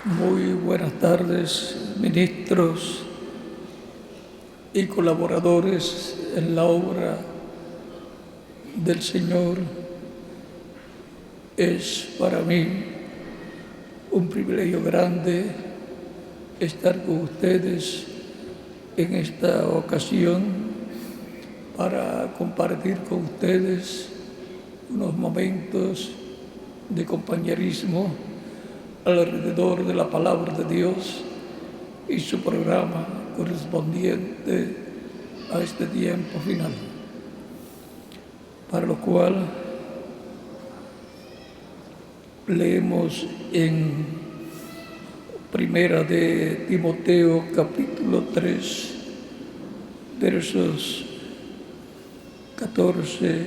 Muy buenas tardes, ministros y colaboradores en la obra del Señor. Es para mí un privilegio grande estar con ustedes en esta ocasión para compartir con ustedes unos momentos de compañerismo alrededor de la palabra de Dios y su programa correspondiente a este tiempo final, para lo cual leemos en Primera de Timoteo capítulo 3, versos 14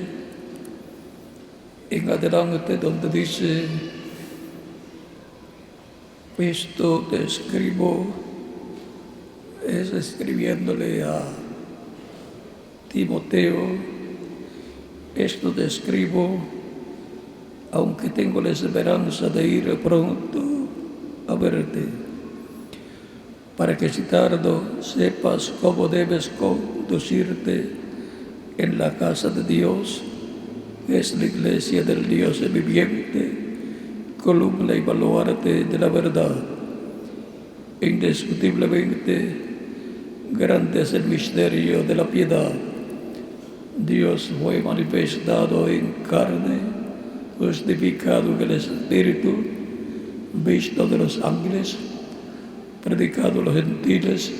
en adelante, donde dice: esto te escribo, es escribiéndole a Timoteo, esto te escribo, aunque tengo la esperanza de ir pronto a verte, para que si tardo sepas cómo debes conducirte en la casa de Dios, que es la iglesia del Dios viviente, columna y baluarte de la verdad. Indiscutiblemente grande es el misterio de la piedad. Dios fue manifestado en carne, justificado en el Espíritu, visto de los ángeles, predicado a los gentiles,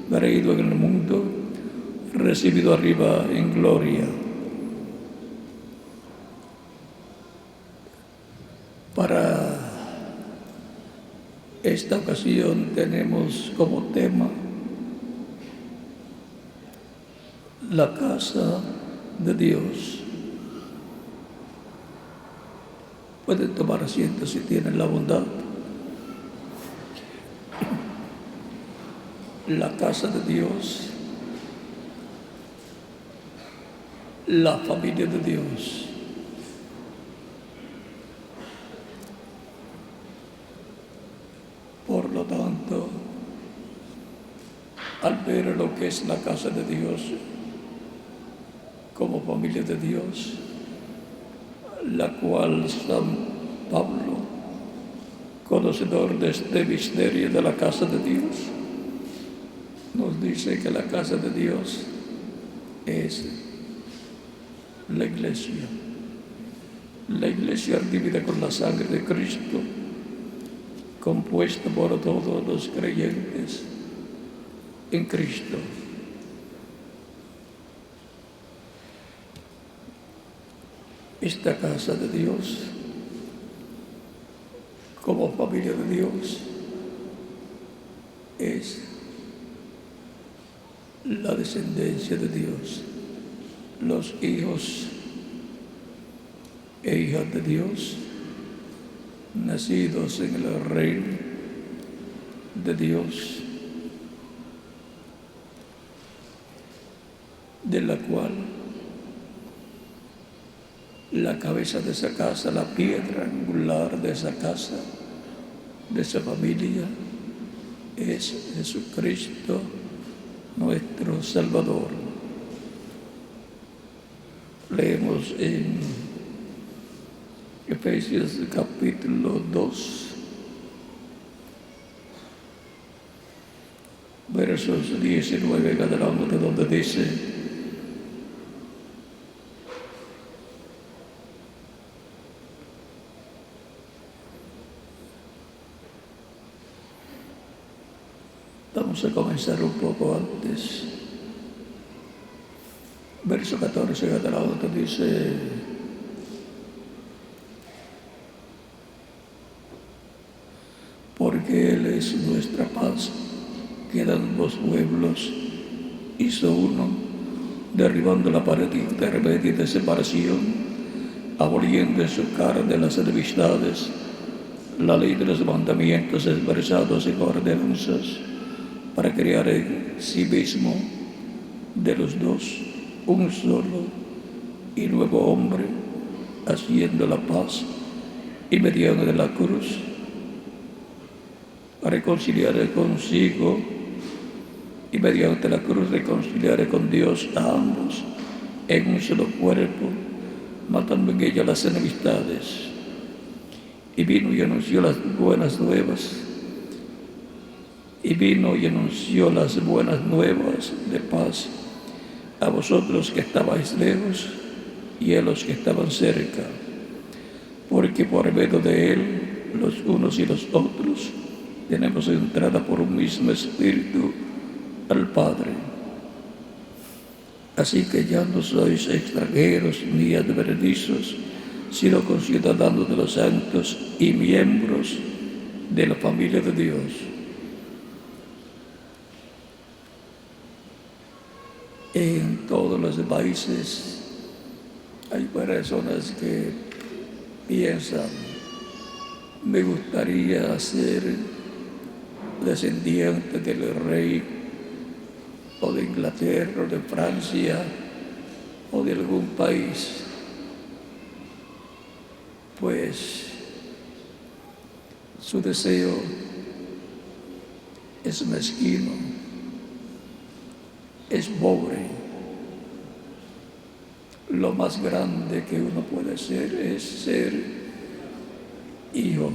creído en el mundo, recibido arriba en gloria. Para esta ocasión tenemos como tema la casa de Dios. Pueden tomar asiento si tienen la bondad. La casa de Dios, la familia de Dios. Por lo tanto, al ver lo que es la casa de Dios como familia de Dios, la cual San Pablo, conocedor de este misterio de la casa de Dios, nos dice que la casa de Dios es la iglesia redimida con la sangre de Cristo, compuesta por todos los creyentes en Cristo. Esta casa de Dios, como familia de Dios, es la descendencia de Dios, los hijos e hijas de Dios, nacidos en el reino de Dios, de la cual la cabeza de esa casa, la piedra angular de esa casa, de esa familia, es Jesucristo, nuestro Salvador. Leemos en Efesios capítulo 2, versos 19 en adelante, donde dice: vamos a comenzar un poco antes. Verso 14 en adelante dice: porque Él es nuestra paz, que de ambos pueblos hizo uno, derribando la pared intermedia de separación, aboliendo en su carne las enemistades, la ley de los mandamientos expresados en ordenanzas, para crear en sí mismo de los dos un solo y nuevo hombre, haciendo la paz y mediante la cruz, reconciliar consigo y mediante la cruz reconciliar con Dios a ambos en un solo cuerpo, matando en ella las enemistades. Y vino y anunció las buenas nuevas. Y vino y anunció las buenas nuevas de paz a vosotros que estabais lejos y a los que estaban cerca, porque por medio de Él, los unos y los otros, tenemos entrada por un mismo Espíritu al Padre. Así que ya no sois extranjeros ni advenedizos, sino conciudadanos de los santos y miembros de la familia de Dios. En todos los países hay personas que piensan, me gustaría ser descendiente del rey o de Inglaterra o de Francia o de algún país. Pues su deseo es mezquino, es pobre. Lo más grande que uno puede ser es ser hijo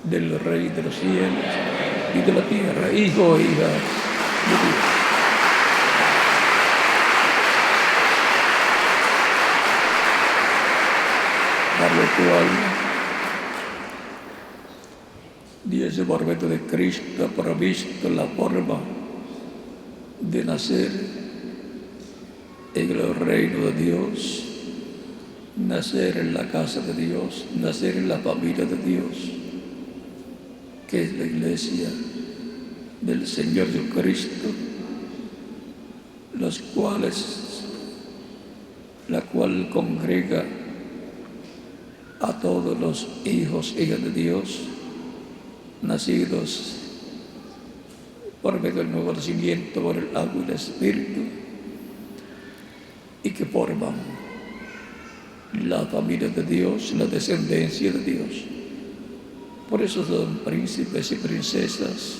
del Rey de los cielos y de la tierra, hijo o hija de Dios. Por lo cual, Dios por medio de Cristo ha provisto la forma de nacer en el reino de Dios, nacer en la casa de Dios, nacer en la familia de Dios, que es la iglesia del Señor Jesucristo, la cual congrega a todos los hijos e hijas de Dios, nacidos por medio del nuevo nacimiento por el agua y el Espíritu, y que forman la familia de Dios, la descendencia de Dios. Por eso son príncipes y princesas,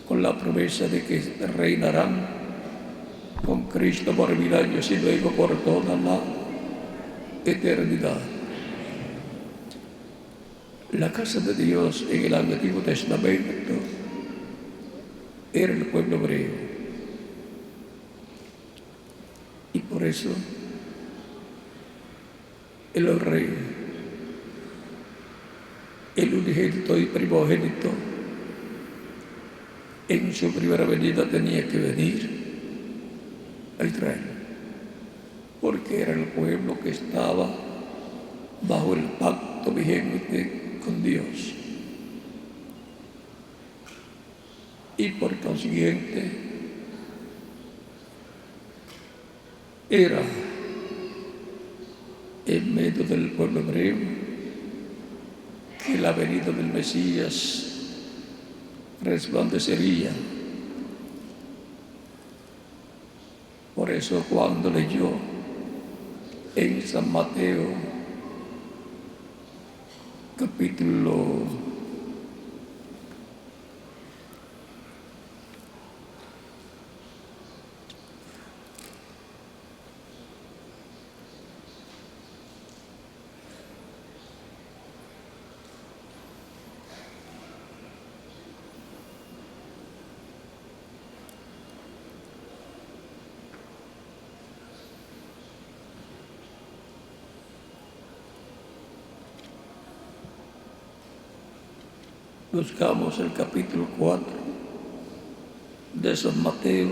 con la promesa de que reinarán con Cristo por 1000 años y luego por toda la eternidad. La casa de Dios en el Antiguo Testamento era el pueblo hebreo. Y por eso el rey, el unigénito y primogénito, en su primera venida tenía que venir a Israel, porque era el pueblo que estaba bajo el pacto vigente con Dios. Y por consiguiente era en medio del pueblo hebreo que la venida del Mesías resplandecería. Por eso cuando leyó en San Mateo capítulo 4, buscamos el capítulo 4 de San Mateo,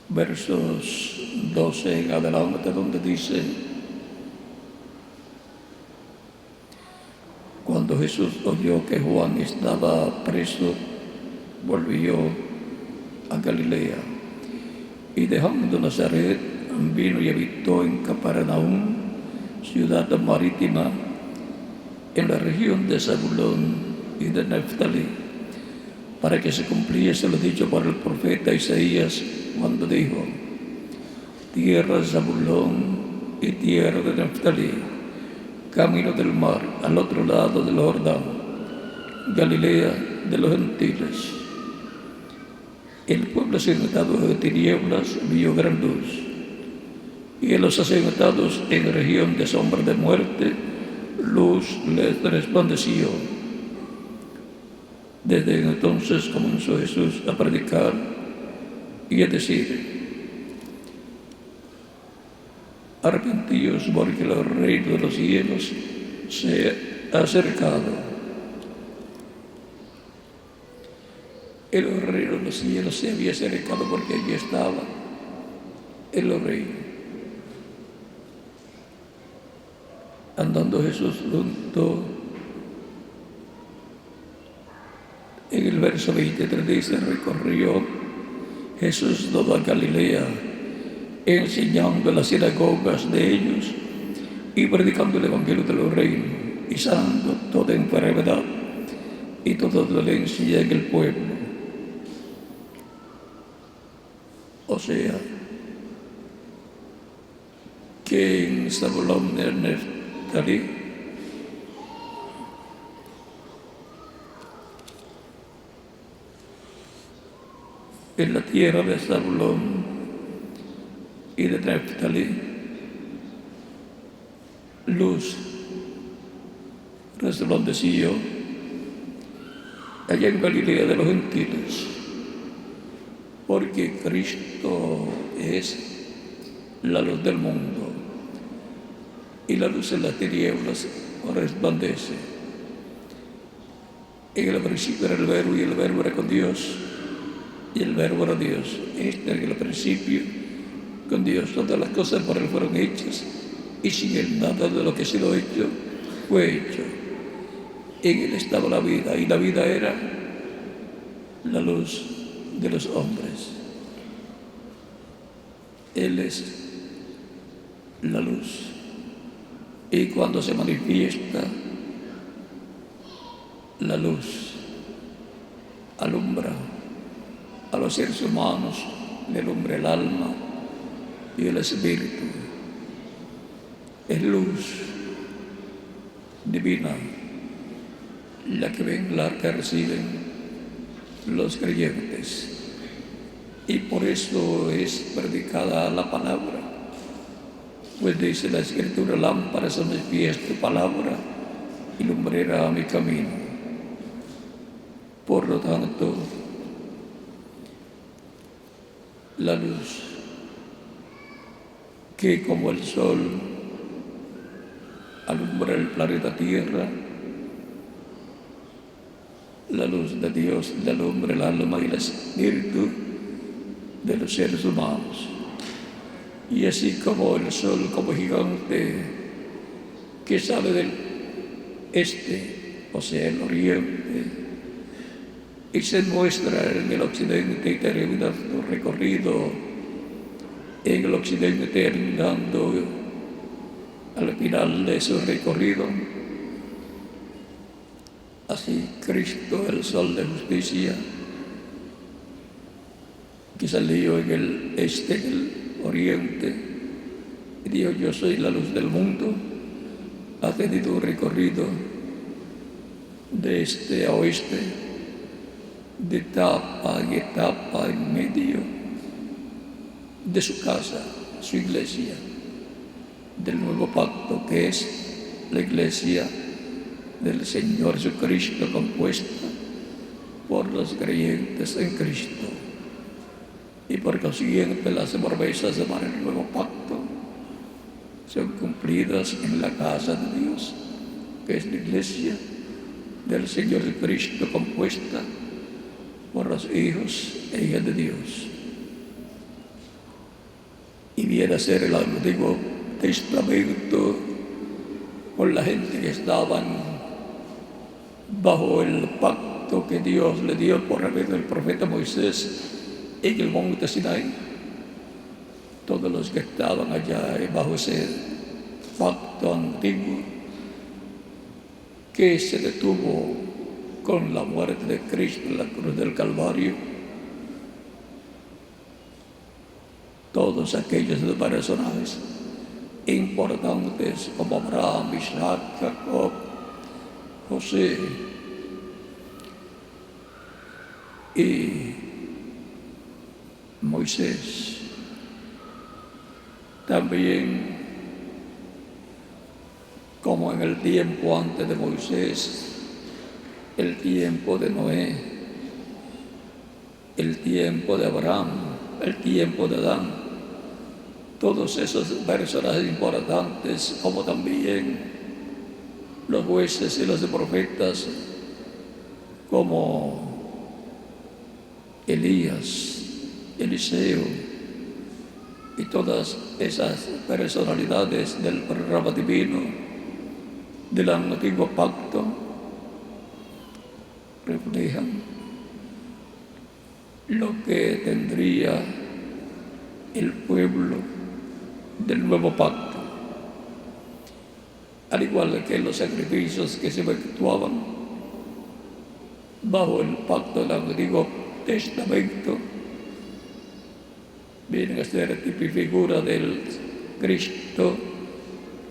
versos 12 en adelante, donde dice: cuando Jesús oyó que Juan estaba preso, volvió a Galilea, y dejando Nazaret, vino y habitó en Capernaum, ciudad marítima, en la región de Zabulón y de Neftalí, para que se cumpliese lo dicho por el profeta Isaías cuando dijo: tierra de Zabulón y tierra de Neftalí, camino del mar, al otro lado del Jordán, Galilea de los gentiles. El pueblo asentado de tinieblas vio gran luz, y a los asentados en región de sombra de muerte, luz les resplandeció. Desde entonces comenzó Jesús a predicar y a decir: arrepentíos, porque el reino de los cielos se ha acercado. El reino de los cielos se había acercado porque allí estaba el rey. Andando Jesús junto, en el verso 23 dice: recorrió Jesús toda Galilea, enseñando en las sinagogas de ellos y predicando el evangelio del reino y sanando toda enfermedad y toda dolencia en el pueblo. O sea, que en Zabulón de Neftalí en la tierra de Zabulón y de Neftalí, luz resplandeció allá en Galilea de los gentiles, porque Cristo es la luz del mundo, y la luz en las tinieblas resplandece. En el principio era el Verbo, y el Verbo era con Dios, y el Verbo era Dios. Este en el principio con Dios. Todas las cosas por Él fueron hechas, y sin Él nada de lo que ha sido hecho fue hecho. En Él estaba la vida, y la vida era la luz de los hombres. Él es la luz. Y cuando se manifiesta la luz, alumbra a los seres humanos, le alumbra el alma y el espíritu. Es luz divina la que ven, la que reciben los creyentes. Y por eso es predicada la palabra, pues dice la Escritura: lámparas a mis pies tu palabra y lumbrera a mi camino. Por lo tanto, la luz, que como el sol alumbra el planeta Tierra, la luz de Dios le alumbra el alma y el espíritu de los seres humanos. Y así como el sol, como gigante que sale del este, o sea, el oriente, y se muestra en el occidente y termina su recorrido en el occidente, terminando al final de su recorrido. Así Cristo, el sol de justicia, que salió en el este, en el oriente, y dijo: yo soy la luz del mundo, ha tenido un recorrido de este a oeste, de etapa y etapa en medio de su casa, su iglesia, del nuevo pacto, que es la iglesia del Señor Jesucristo, compuesta por los creyentes en Cristo. Y por consiguiente las promesas del nuevo pacto son cumplidas en la casa de Dios, que es la iglesia del Señor Jesucristo, compuesta por los hijos e hijas de Dios. Y viene a ser el Antiguo Testamento con la gente que estaban bajo el pacto que Dios le dio por medio del profeta Moisés en el monte Sinaí. Todos los que estaban allá bajo ese pacto antiguo, que se detuvo con la muerte de Cristo en la cruz del Calvario. Todos aquellos personajes importantes como Abraham, Isaac, Jacob, José y Moisés. También, como en el tiempo antes de Moisés, el tiempo de Noé, el tiempo de Abraham, el tiempo de Adán, todos esos personajes importantes, como también los jueces y los profetas, como Elías, Eliseo y todas esas personalidades del programa divino del antiguo pacto, reflejan lo que tendría el pueblo del nuevo pacto, al igual que los sacrificios que se efectuaban bajo el pacto del Antiguo Testamento vienen a ser tipo y figura del Cristo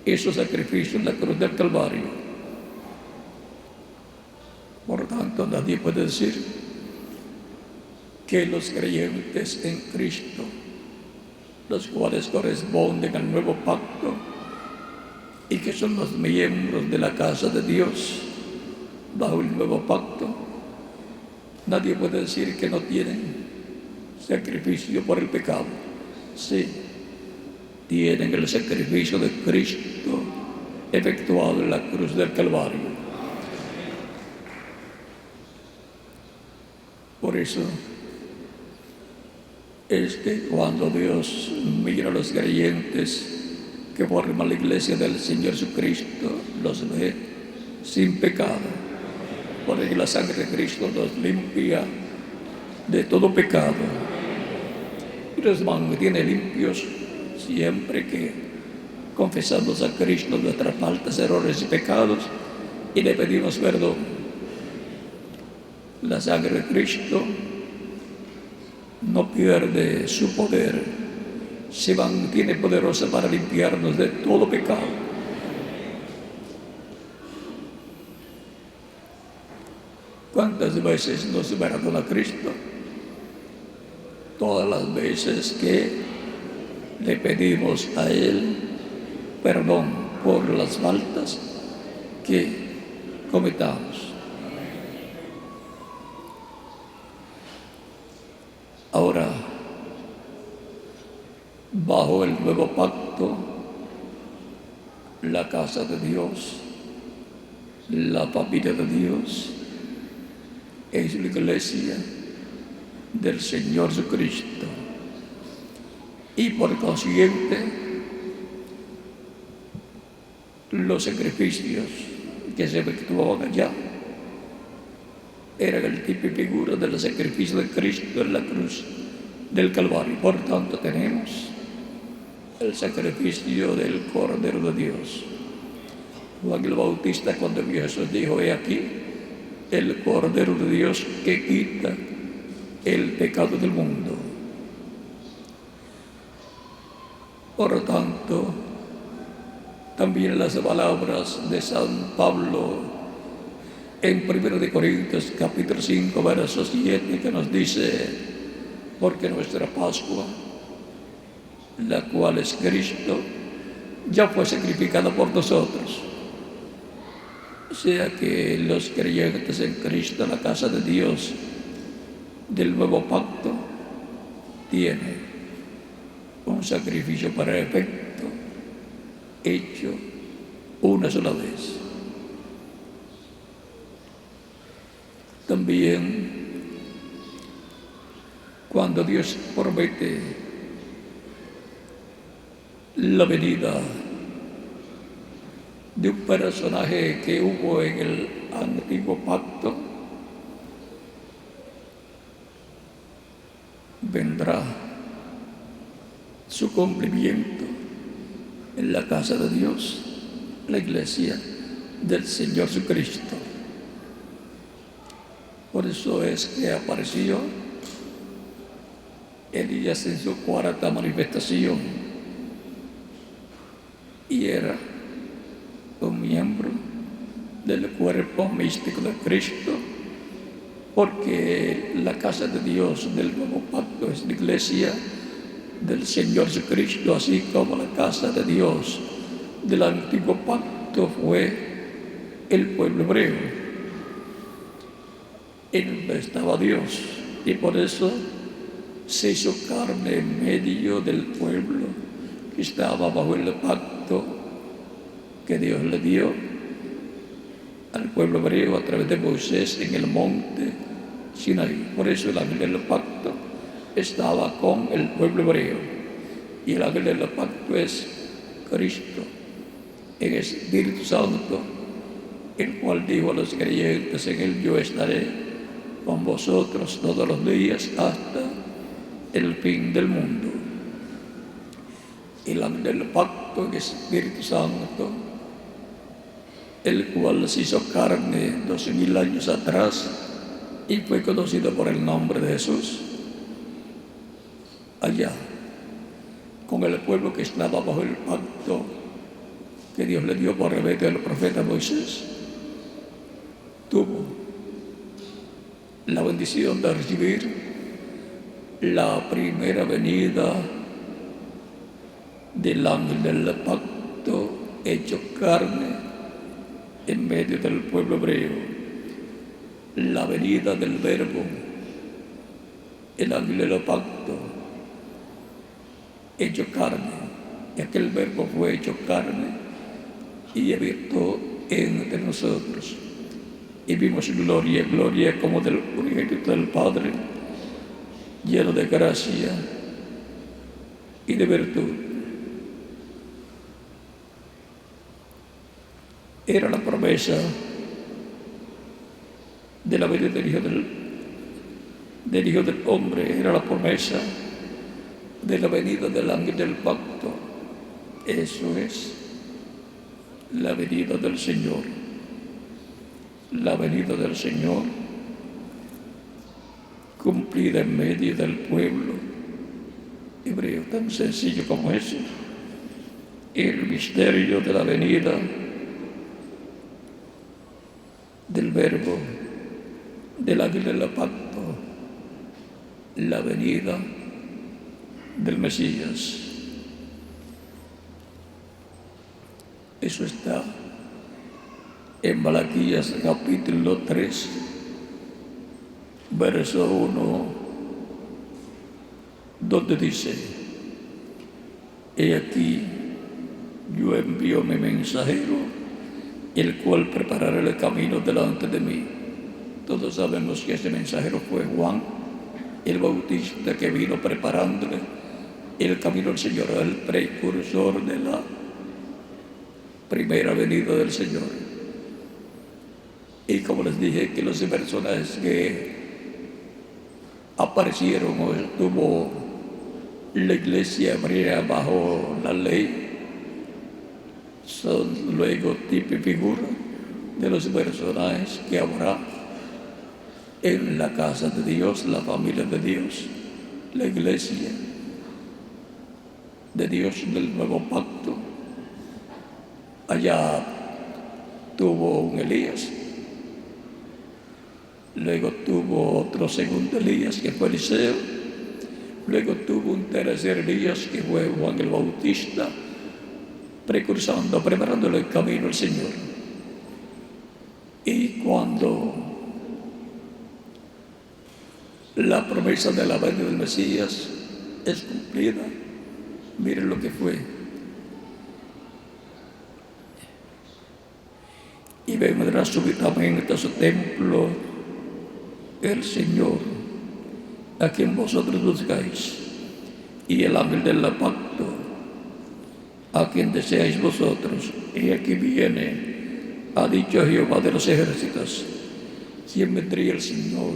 y su sacrificio en la cruz del Calvario. Por tanto, nadie puede decir que los creyentes en Cristo, los cuales corresponden al nuevo pacto y que son los miembros de la casa de Dios bajo el nuevo pacto, nadie puede decir que no tienen sacrificio por el pecado. Sí, tienen el sacrificio de Cristo efectuado en la cruz del Calvario. Por eso es que cuando Dios mira a los creyentes que forman la iglesia del Señor Jesucristo, los ve sin pecado, porque la sangre de Cristo los limpia de todo pecado y los mantiene limpios siempre que confesamos a Cristo nuestras faltas, errores y pecados y le pedimos perdón. La sangre de Cristo no pierde su poder, se mantiene poderosa para limpiarnos de todo pecado. ¿Cuántas veces nos perdona Cristo? Todas las veces que le pedimos a Él perdón por las faltas que cometamos. Ahora, bajo el nuevo pacto, la casa de Dios, la familia de Dios, es la iglesia del Señor Jesucristo. Y por consiguiente, los sacrificios que se efectuaban allá eran el tipo y figura del sacrificio de Cristo en la cruz del Calvario. Por tanto, tenemos el sacrificio del Cordero de Dios. Juan el Bautista, cuando vio a Jesús, dijo: he aquí el Cordero de Dios que quita el pecado del mundo. Por tanto, también las palabras de San Pablo en 1 Corintios capítulo 5, verso 7, que nos dice: porque nuestra Pascua, la cual es Cristo, ya fue sacrificada por nosotros. O sea que los creyentes en Cristo, la casa de Dios del nuevo pacto, tiene un sacrificio perfecto hecho una sola vez. También, cuando Dios promete la venida de un personaje que hubo en el antiguo pacto, vendrá su cumplimiento en la casa de Dios, la iglesia del Señor Jesucristo. Por eso es que apareció Elías en su cuarta manifestación y era un miembro del cuerpo místico de Cristo, porque la casa de Dios del nuevo pacto es la iglesia del Señor Jesucristo, así como la casa de Dios del antiguo pacto fue el pueblo hebreo, en donde estaba Dios, y por eso se hizo carne en medio del pueblo que estaba bajo el pacto que Dios le dio al pueblo hebreo a través de Moisés en el monte Sinaí. Por eso el ángel del pacto estaba con el pueblo hebreo, y el ángel del pacto es Cristo, el Espíritu Santo, el cual dijo a los creyentes: en él yo estaré con vosotros todos los días hasta el fin del mundo. El ángel del pacto, el Espíritu Santo, el cual se hizo carne 12,000 años atrás y fue conocido por el nombre de Jesús, allá con el pueblo que estaba bajo el pacto que Dios le dio por medio del profeta Moisés, tuvo la bendición de recibir la primera venida del ángel del pacto hecho carne en medio del pueblo hebreo, la venida del verbo, el ángel del pacto hecho carne, y aquel verbo fue hecho carne y habitó entre nosotros, y vimos gloria, gloria como del unigénito del Padre, lleno de gracia y de virtud. Era la promesa de la venida del Hijo del Hombre, era la promesa de la venida del ángel del pacto. Eso es la venida del Señor. La venida del Señor cumplida en medio del pueblo hebreo, tan sencillo como eso. El misterio de la venida del verbo, del ángel del pacto, la venida del Mesías. Eso está en Malaquías capítulo 3, verso 1, donde dice: he aquí, yo envío mi mensajero, el cual preparará el camino delante de mí. Todos sabemos que ese mensajero fue Juan el Bautista, que vino preparándole el camino al Señor, el precursor de la primera venida del Señor. Y como les dije, que los personajes que aparecieron o estuvo la iglesia hebrea bajo la ley son luego tipo y figura de los personajes que habrá en la casa de Dios, la familia de Dios, la iglesia de Dios del nuevo pacto. Allá tuvo un Elías, luego tuvo otro segundo Elías que fue Eliseo, luego tuvo un tercer Elías que fue Juan el Bautista, precursando, preparándole el camino al Señor. Y cuando la promesa de la venida del Mesías es cumplida, miren lo que fue. Y vendrá súbitamente a su templo el Señor, a quien vosotros buscáis, y el ángel del pacto, a quien deseáis vosotros. Y aquí viene, ha dicho Jehová de los ejércitos. ¿Quién vendría? El Señor,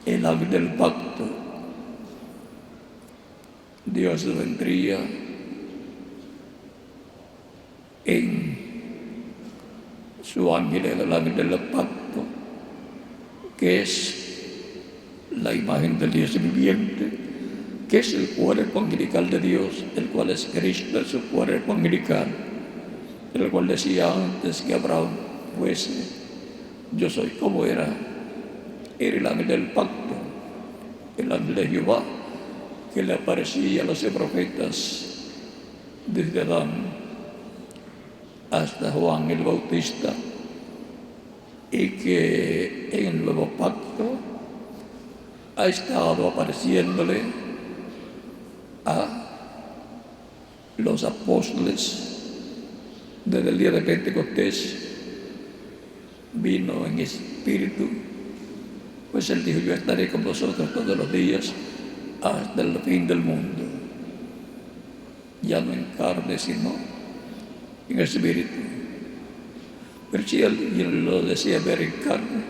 el ángel del pacto. Dios vendría en su ángel, el ángel del pacto, que es la imagen del Dios viviente, que es el cuerpo angelical de Dios, el cual es Cristo, es su cuerpo angelical, el cual decía antes que Abraham fuese, yo soy como era el ángel del pacto, el ángel de Jehová, que le aparecía a los profetas desde Adán hasta Juan el Bautista, y que en el nuevo pacto ha estado apareciéndole a los apóstoles desde el día de Pentecostés. Vino en espíritu, pues él dijo, yo estaré con vosotros todos los días hasta el fin del mundo, ya no en carne sino en espíritu. Pero si alguien lo desea ver en carne,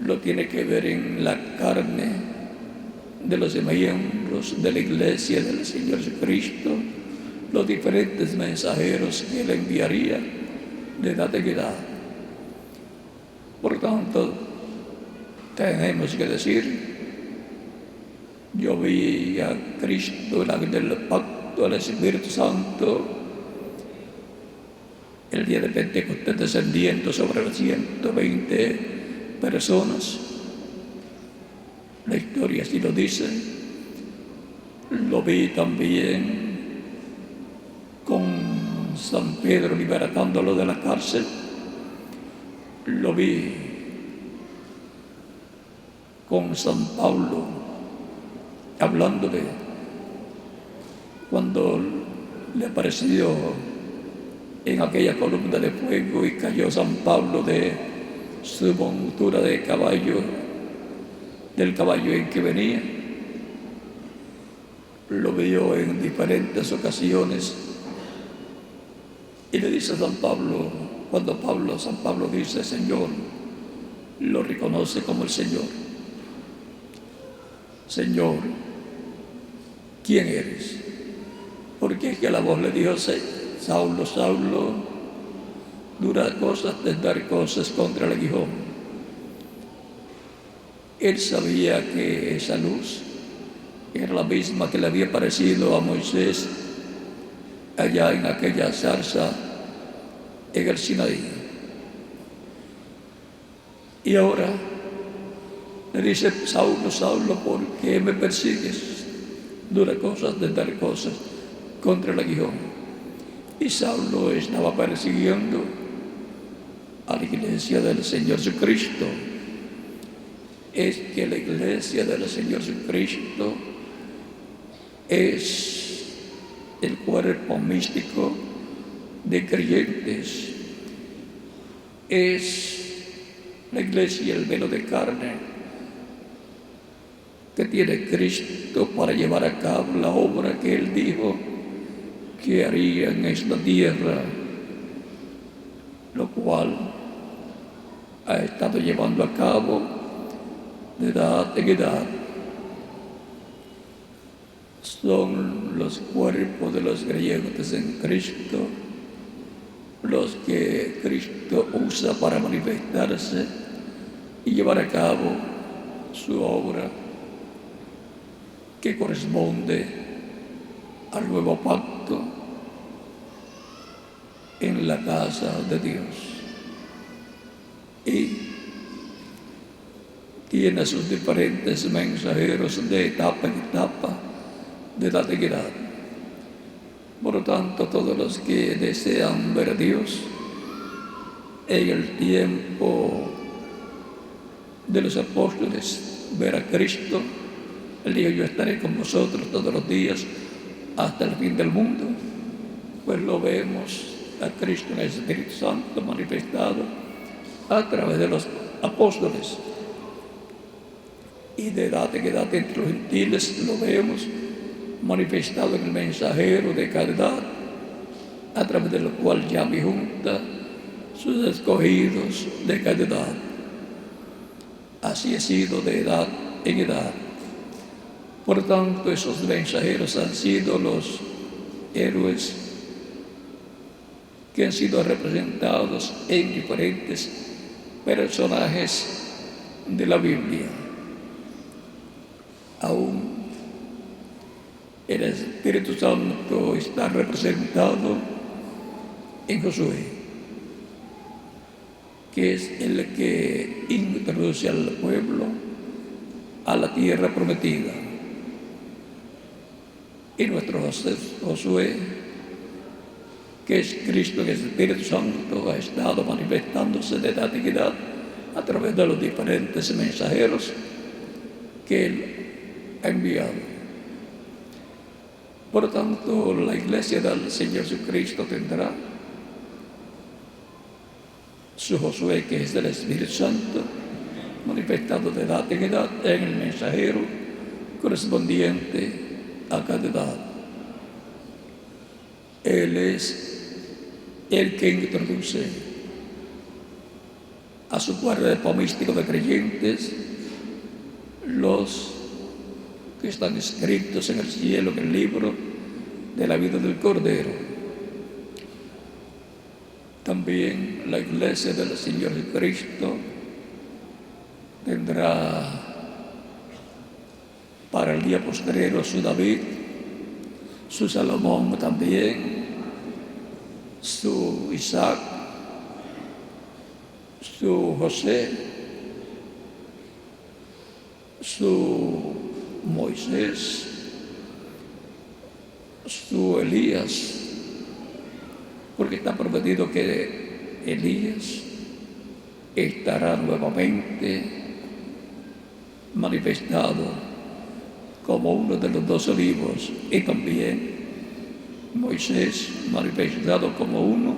lo tiene que ver en la carne de los miembros de la iglesia del Señor Jesucristo, los diferentes mensajeros que él enviaría de edad en edad. Por tanto, tenemos que decir, yo vi a Cristo, el ángel del pacto, al Espíritu Santo, el día de Pentecostés descendiendo sobre las 120 personas. La historia así lo dice. Lo vi también con San Pedro libertándolo de la cárcel. Lo vi con San Pablo hablándole cuando le apareció en aquella columna de fuego y cayó San Pablo de su montura de caballo, del caballo en que venía. Lo vio en diferentes ocasiones y le dice a San Pablo, cuando San Pablo dice Señor, lo reconoce como el Señor. Señor, ¿quién eres? Porque es que la voz le dijo, Saulo, Saulo, dura cosas de dar cosas contra el aguijón. Él sabía que esa luz era la misma que le había parecido a Moisés allá en aquella zarza en el Sinaí. Y ahora le dice, Saulo, Saulo, ¿por qué me persigues? Dura cosas de dar cosas contra el aguijón. Y Saulo estaba persiguiendo a la iglesia del Señor Jesucristo. Es que la iglesia del Señor Jesucristo es el cuerpo místico de creyentes. Es la iglesia, el velo de carne que tiene Cristo para llevar a cabo la obra que Él dijo que haría en esta tierra, lo cual ha estado llevando a cabo de edad en edad. Son los cuerpos de los creyentes en Cristo los que Cristo usa para manifestarse y llevar a cabo su obra, que corresponde al nuevo pacto en la casa de Dios. Y tiene sus diferentes mensajeros de etapa en etapa, de edad en edad. Por lo tanto, todos los que desean ver a Dios en el tiempo de los apóstoles, ver a Cristo, Él dijo, yo estaré con vosotros todos los días hasta el fin del mundo. Pues lo vemos a Cristo en el Espíritu Santo manifestado a través de los apóstoles. Y de edad en edad entre los gentiles lo vemos manifestado en el mensajero de cada edad, a través de lo cual llama y junta sus escogidos de cada edad. Así ha sido de edad en edad. Por tanto, esos mensajeros han sido los héroes que han sido representados en diferentes personajes de la Biblia. Aún el Espíritu Santo está representado en Josué, que es el que introduce al pueblo a la tierra prometida. Y nuestro Josué, que es Cristo, que es el Espíritu Santo, ha estado manifestándose de la antigüedad a través de los diferentes mensajeros que Él ha enviado. Por lo tanto, la iglesia del Señor Jesucristo tendrá su Josué, que es del Espíritu Santo, manifestado de la antigüedad en el mensajero correspondiente a cada edad. Él es el que introduce a su cuerpo místico de creyentes los que están escritos en el cielo, en el libro de la vida del Cordero. También la iglesia del Señor Jesucristo tendrá para el día postrero su David, su Salomón también, su Isaac, su José, su Moisés, su Elías, porque está prometido que Elías estará nuevamente manifestado como uno de los 12 olivos, y también Moisés manifestado como uno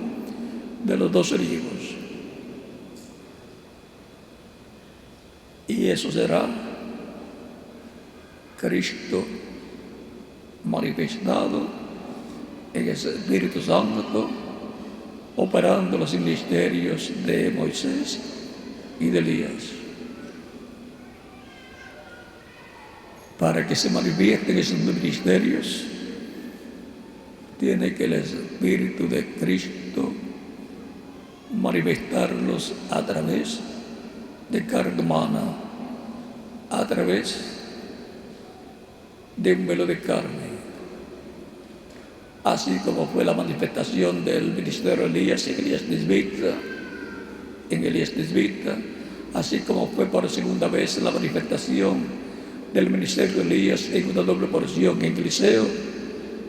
de los 12 olivos. Y eso será Cristo manifestado en el Espíritu Santo, operando los ministerios de Moisés y de Elías. Para que se manifiesten esos ministerios, tiene que el Espíritu de Cristo manifestarlos a través de carne humana, a través de un velo de carne, así como fue la manifestación del ministerio de Elías en Elías Tisbita, así como fue por segunda vez la manifestación del ministerio de Elías en una doble porción en Eliseo,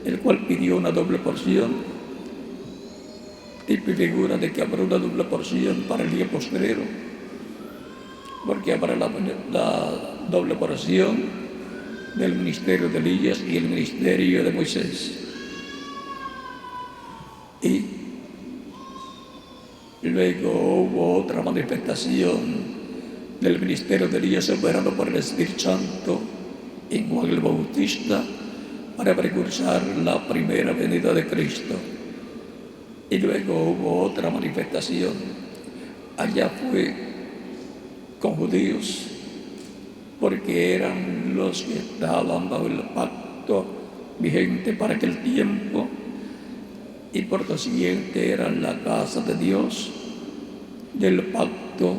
el cual pidió una doble porción, tipo y figura de que habrá una doble porción para el día postrero, porque habrá la doble porción del ministerio de Elías y el ministerio de Moisés. Y luego hubo otra manifestación del ministerio de Elías operado por el Espíritu Santo en Juan el Bautista para precursar la primera venida de Cristo. Y luego hubo otra manifestación. Allá fue con judíos, porque eran los que estaban bajo el pacto vigente para aquel tiempo, y por lo siguiente eran la casa de Dios, del pacto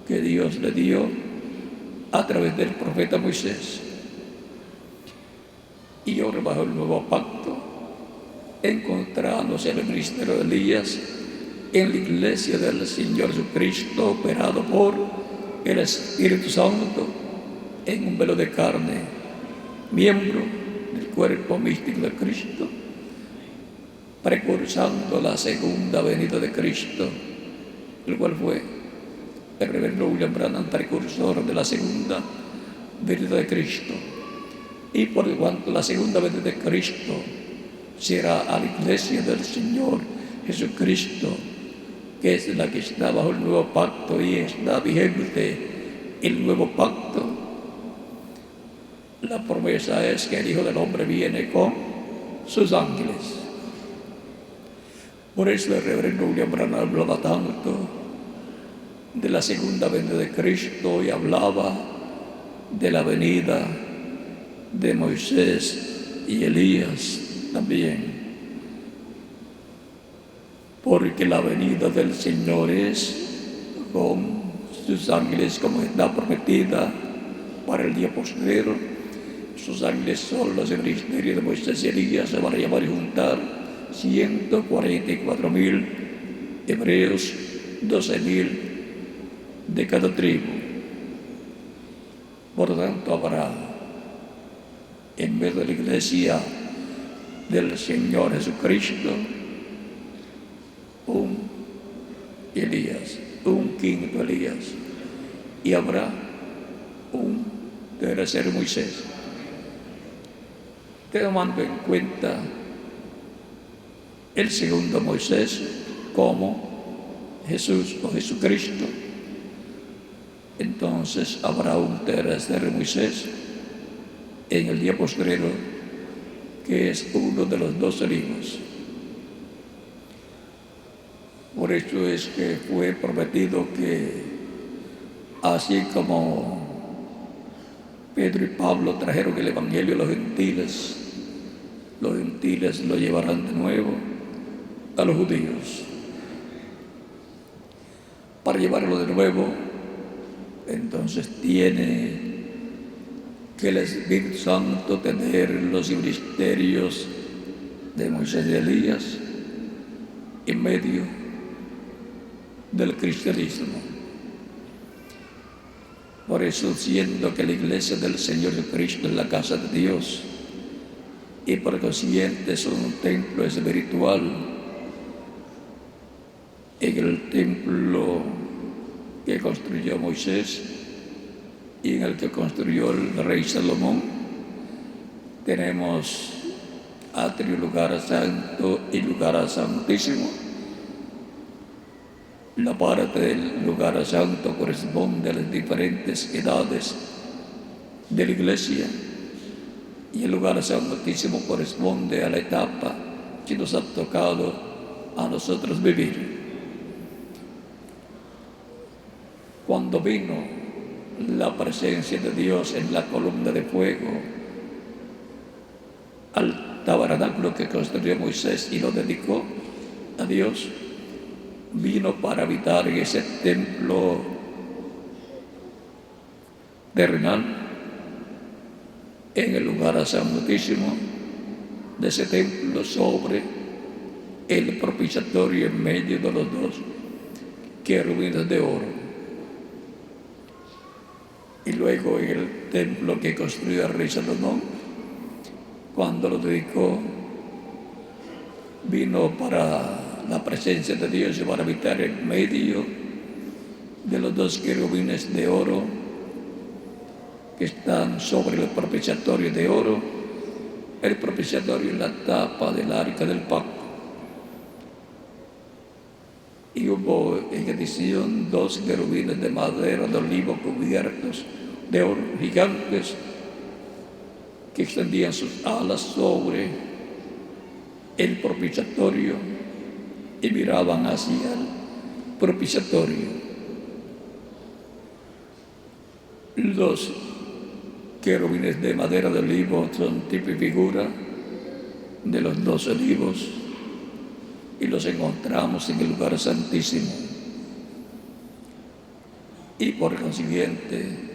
que Dios le dio a través del profeta Moisés. Y ahora bajo el nuevo pacto encontramos el ministerio de Elías en la iglesia del Señor Jesucristo, operado por el Espíritu Santo en un velo de carne, miembro del cuerpo místico de Cristo, precursando la segunda venida de Cristo, el cual fue el reverendo William Branham, precursor de la segunda venida de Cristo. Y por cuanto la segunda venida de Cristo será a la iglesia del Señor Jesucristo, que es la que está bajo el nuevo pacto y está vigente el nuevo pacto, la promesa es que el Hijo del Hombre viene con sus ángeles. Por eso el reverendo William Branham hablaba tanto de la segunda venida de Cristo y hablaba de la venida de Moisés y Elías también, porque la venida del Señor es con sus ángeles como está prometida para el día postrero. Sus ángeles son los del ministerio de Moisés y Elías, se van a llamar y juntar 144,000 hebreos, 12,000 de cada tribu. Por lo tanto, habrá en medio de la iglesia del Señor Jesucristo un Elías, un quinto Elías, y habrá un tercer Moisés. Tomando en cuenta el segundo Moisés como Jesús o Jesucristo, entonces habrá un tercer Moisés en el día postrero, que es uno de los 12 libros. Por eso es que fue prometido que así como Pedro y Pablo trajeron el Evangelio a los gentiles lo llevarán de nuevo a los judíos. Para llevarlo de nuevo, entonces tiene que el Espíritu Santo tener los ministerios de Moisés y Elías en medio del cristianismo. Por eso, siendo que la iglesia del Señor Jesucristo es la casa de Dios y por consiguiente es un templo espiritual, en el templo que construyó Moisés y en el que construyó el rey Salomón, tenemos atrio, lugar santo y lugar santísimo. La parte del lugar santo corresponde a las diferentes edades de la iglesia y el lugar santísimo corresponde a la etapa que nos ha tocado a nosotros vivir. Cuando vino la presencia de Dios en la columna de fuego al tabernáculo que construyó Moisés y lo dedicó a Dios, vino para habitar en ese templo terrenal, en el lugar santísimo de ese templo, sobre el propiciatorio en medio de los dos querubines de oro. Y luego en el templo que construyó el rey Salomón, cuando lo dedicó, vino para la presencia de Dios y para habitar en medio de los dos querubines de oro que están sobre el propiciatorio de oro. El propiciatorio es la tapa del arca del pacto. Y hubo en adición 2 querubines de madera de olivo cubiertos de oro, gigantes, que extendían sus alas sobre el propiciatorio y miraban hacia el propiciatorio. Los querubines de madera de olivo son tipo y figura de los 2 olivos y los encontramos en el lugar santísimo. Y por consiguiente,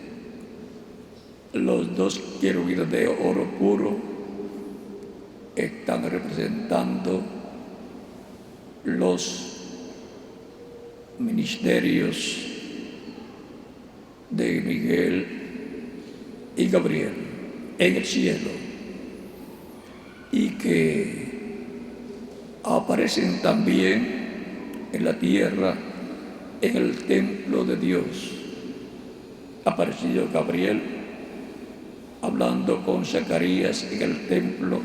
los 2 querubines de oro puro están representando los ministerios de Miguel y Gabriel en el cielo, y que aparecen también en la tierra, en el templo de Dios. Apareció Gabriel hablando con Zacarías en el templo,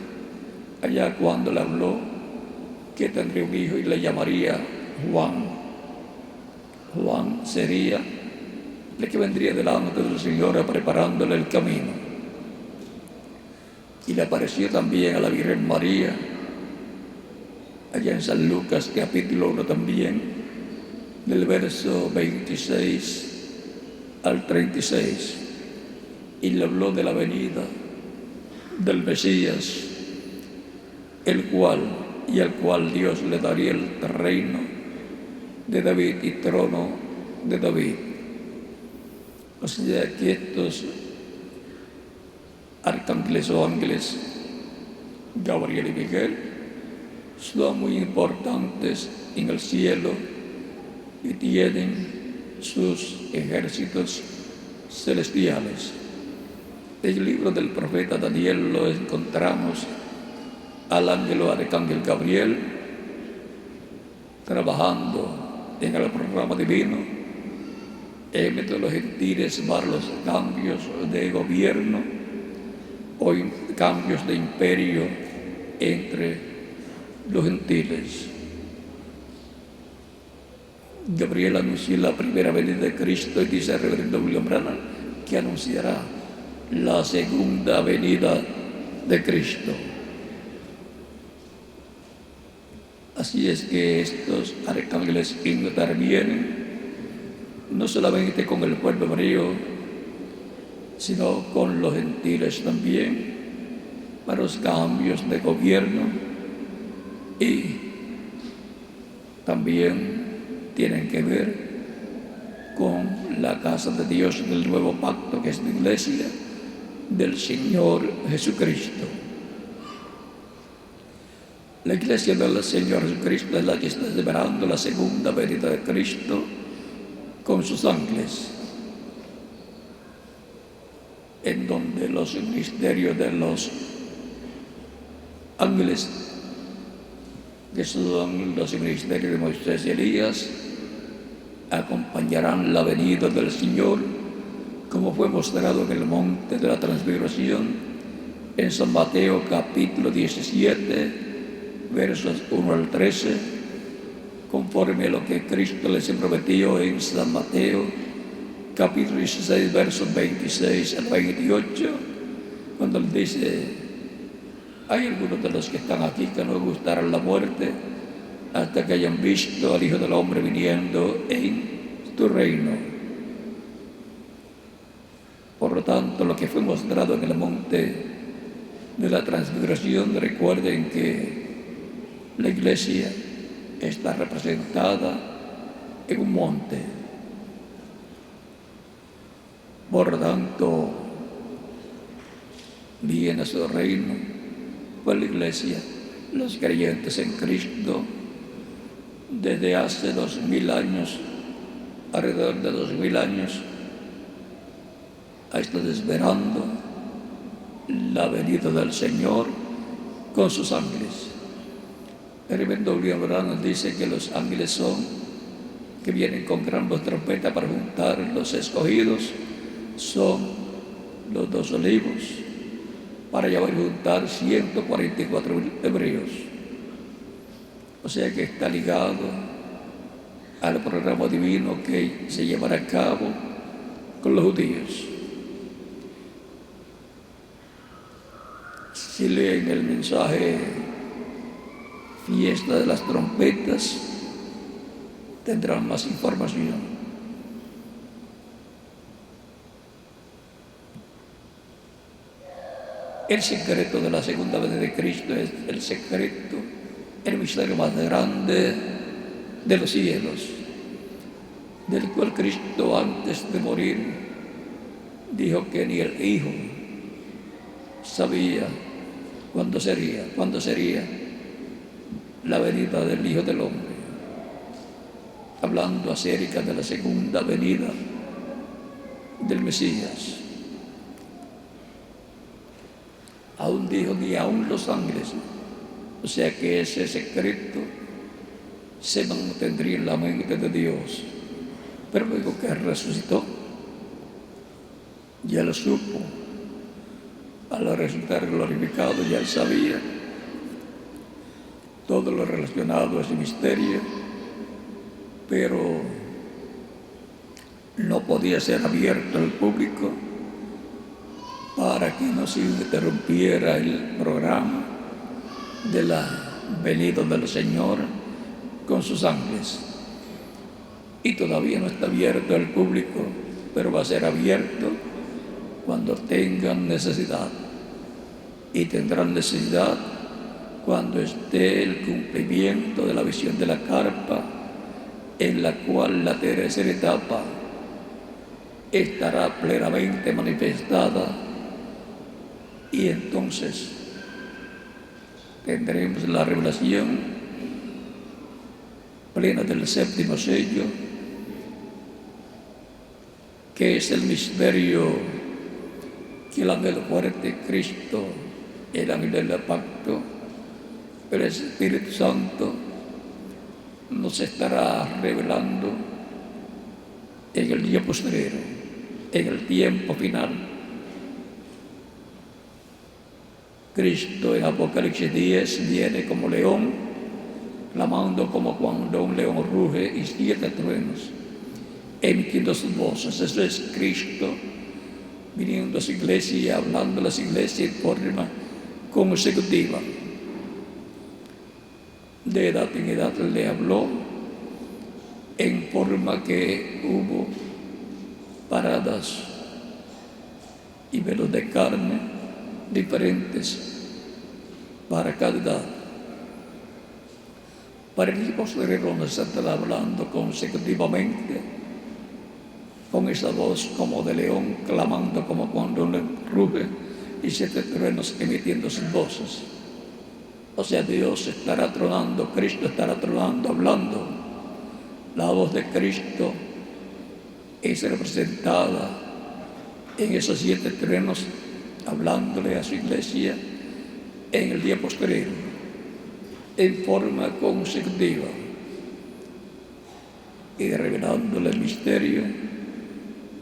allá cuando le habló que tendría un hijo y le llamaría Juan. Juan sería el que vendría delante del Señor preparándole el camino. Y le apareció también a la Virgen María, allá en San Lucas capítulo 1 también, del verso 26 al 36, y le habló de la venida del Mesías, el cual Dios le daría el reino de David y trono de David, O sea que estos arcángeles o ángeles, Gabriel y Miguel, son muy importantes en el cielo y tienen sus ejércitos celestiales. En el libro del profeta Daniel lo encontramos al ángel o arcángel Gabriel trabajando en el programa divino en medio de los gentiles para los cambios de gobierno o cambios de imperio entre los gentiles. Gabriel anunció la primera venida de Cristo y dice el reverendo William Branham que anunciará la segunda venida de Cristo. Así es que estos arcángeles intervienen no solamente con el pueblo hebreo, sino con los gentiles también, para los cambios de gobierno, y también tienen que ver con la casa de Dios del nuevo pacto, que es la iglesia del Señor Jesucristo. La iglesia del Señor Jesucristo es la que está esperando la segunda venida de Cristo con sus ángeles, en donde los ministerios de los ángeles, que son los ministerios de Moisés y Elías, acompañarán la venida del Señor, como fue mostrado en el monte de la transfiguración, en San Mateo capítulo 17, versos 1 al 13, conforme a lo que Cristo les prometió en San Mateo capítulo 16, versos 26 al 28, cuando él dice: hay algunos de los que están aquí que no gustarán la muerte hasta que hayan visto al Hijo del Hombre viniendo en tu reino. Por lo tanto, lo que fue mostrado en el monte de la transfiguración, recuerden que la iglesia está representada en un monte. Por lo tanto, viene a su reino, pues la iglesia, los creyentes en Cristo, desde hace 2000 años, alrededor de 2000 años, ha estado esperando la venida del Señor con sus ángeles. El reverendo William Branham dice que los ángeles son que vienen con gran voz trompeta para juntar los escogidos, son los 2 olivos, para llevar y juntar 144,000 hebreos. O sea que está ligado al programa divino que se llevará a cabo con los judíos. Si leen el mensaje Fiesta de las Trompetas, tendrán más información. El secreto de la segunda venida de Cristo es el secreto, el misterio más grande de los cielos, del cual Cristo, antes de morir, dijo que ni el Hijo sabía cuándo sería la venida del Hijo del Hombre, hablando acerca de la segunda venida del Mesías. Aún dijo, ni aún los ángeles. O sea que ese secreto se mantendría en la mente de Dios. Pero luego que resucitó, ya lo supo. Al resultar glorificado, ya él sabía todo lo relacionado a ese misterio, pero no podía ser abierto al público para que no se interrumpiera el programa de la venida del Señor con sus ángeles. Y todavía no está abierto al público, pero va a ser abierto cuando tengan necesidad. Y tendrán necesidad cuando esté el cumplimiento de la visión de la carpa, en la cual la tercera etapa estará plenamente manifestada y entonces tendremos la revelación plena del séptimo sello, que es el misterio que el ángel fuerte, Cristo, el ángel del pacto, el Espíritu Santo, nos estará revelando en el día postrero, en el tiempo final. Cristo en Apocalipsis 10 viene como león, clamando como cuando un león ruge, y 7 truenos, emitiendo sus voces. Eso es Cristo viniendo a su iglesia y hablando a las iglesias en forma consecutiva. De edad en edad le habló en forma que hubo paradas y velos de carne diferentes para cada edad. Para el día posterior nos estará hablando consecutivamente con esa voz como de león, clamando como cuando un león ruge, y 7 truenos emitiendo sus voces. O sea, Dios estará tronando, Cristo estará tronando, hablando. La voz de Cristo es representada en esos 7 truenos, hablándole a su iglesia en el día posterior, en forma consecutiva, y revelándole el misterio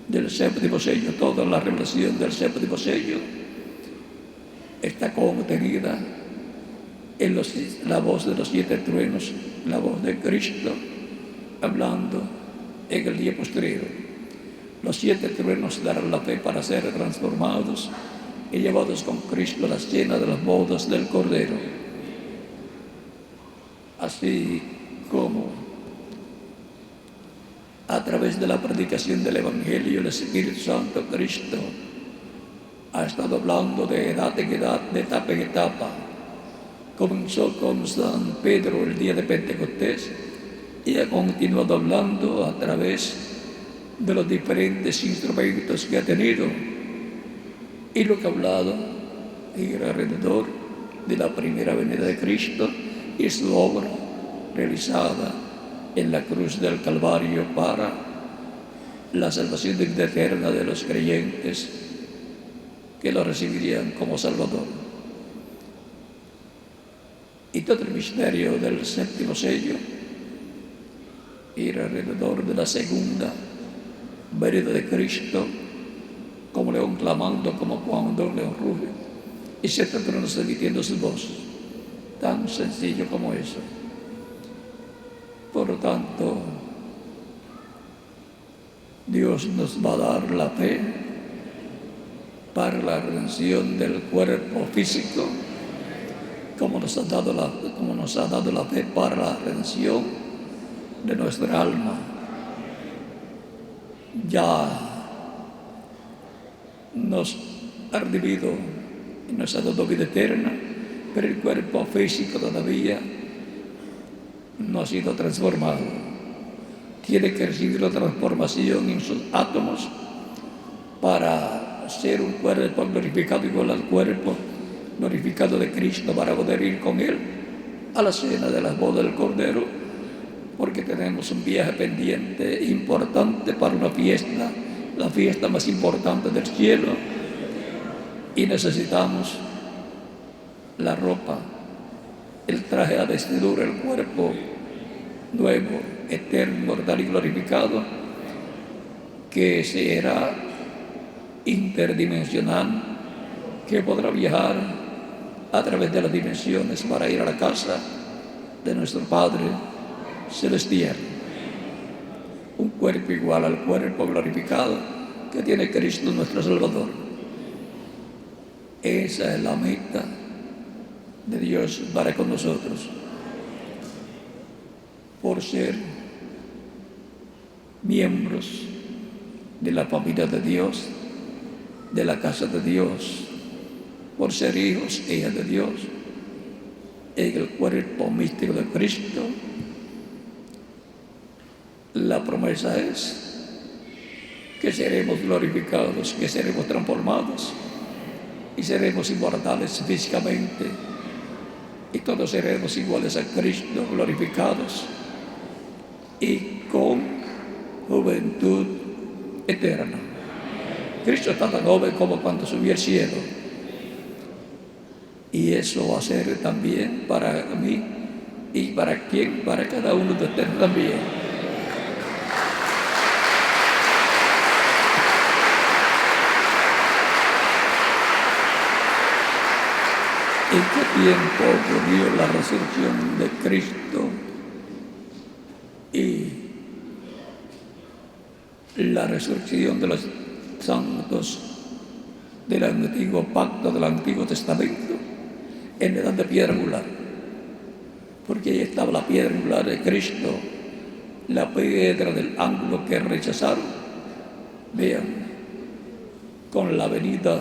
del séptimo sello. Toda la revelación del séptimo sello está contenida en la voz de los 7 truenos, la voz de Cristo hablando en el día posterior. Los 7 truenos darán la fe para ser transformados y llevados con Cristo a la cena de las bodas del Cordero. Así como a través de la predicación del Evangelio, el Espíritu Santo, Cristo ha estado hablando de edad en edad, de etapa en etapa. Comenzó con San Pedro el día de Pentecostés y ha continuado hablando a través de los diferentes instrumentos que ha tenido, y lo que ha hablado era alrededor de la primera venida de Cristo y su obra realizada en la cruz del Calvario para la salvación eterna de los creyentes que lo recibirían como Salvador. Y todo el misterio del séptimo sello era alrededor de la segunda venida de Cristo, como león clamando, como cuando un león ruge, y 7 truenos emitiendo sus voces. Tan sencillo como eso. Por lo tanto, Dios nos va a dar la fe para la redención del cuerpo físico, como nos ha dado la fe para la redención de nuestra alma. Ya nos ha redimido y nos ha dado vida eterna, pero el cuerpo físico todavía no ha sido transformado. Tiene que recibir la transformación en sus átomos para ser un cuerpo glorificado igual al cuerpo glorificado de Cristo, para poder ir con Él a la cena de las bodas del Cordero, porque tenemos un viaje pendiente importante para una fiesta, la fiesta más importante del cielo, y necesitamos la ropa, el traje, la vestidura, el cuerpo nuevo, eterno, mortal y glorificado, que será interdimensional, que podrá viajar a través de las dimensiones para ir a la casa de nuestro Padre Celestial. Un cuerpo igual al cuerpo glorificado que tiene Cristo nuestro Salvador. Esa es la meta de Dios para con nosotros. Por ser miembros de la familia de Dios, de la casa de Dios, por ser hijos e hijas de Dios, en el cuerpo místico de Cristo, la promesa es que seremos glorificados, que seremos transformados y seremos inmortales físicamente y todos seremos iguales a Cristo, glorificados y con juventud eterna. Cristo está tan joven como cuando subió al cielo, y eso va a ser también para mí y para quien, para cada uno de ustedes también. ¿En qué tiempo ocurrió la resurrección de Cristo y la resurrección de los santos del antiguo pacto, del Antiguo Testamento? En la edad de piedra angular, porque ahí estaba la piedra angular de Cristo, la piedra del ángulo que rechazaron. Vean, con la venida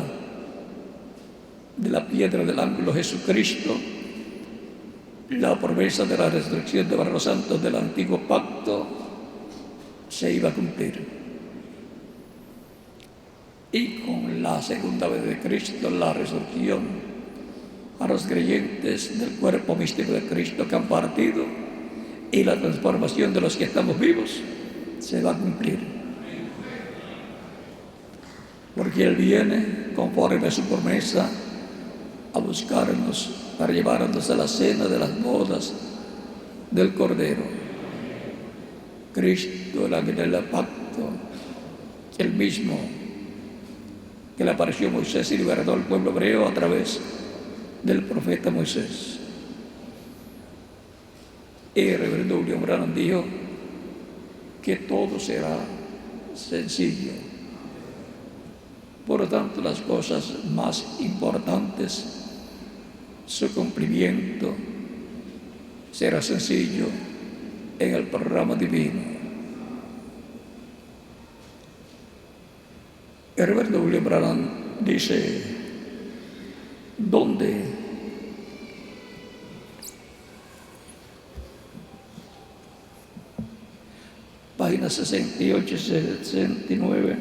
de la piedra del ángulo Jesucristo, la promesa de la resurrección de los santos del antiguo pacto se iba a cumplir. Y con la segunda vez de Cristo, la resurrección a los creyentes del cuerpo místico de Cristo que han partido y la transformación de los que estamos vivos se va a cumplir. Porque Él viene conforme a su promesa a buscarnos para llevarnos a la cena de las bodas del Cordero. Cristo, el ángel del pacto, el mismo que le apareció a Moisés y libertó al pueblo hebreo a través del profeta Moisés. Y el reverendo William Branham dijo que todo será sencillo. Por lo tanto, las cosas más importantes, su cumplimiento será sencillo en el programa divino. El reverendo William Branham dice: ¿dónde? Páginas 68 y 69.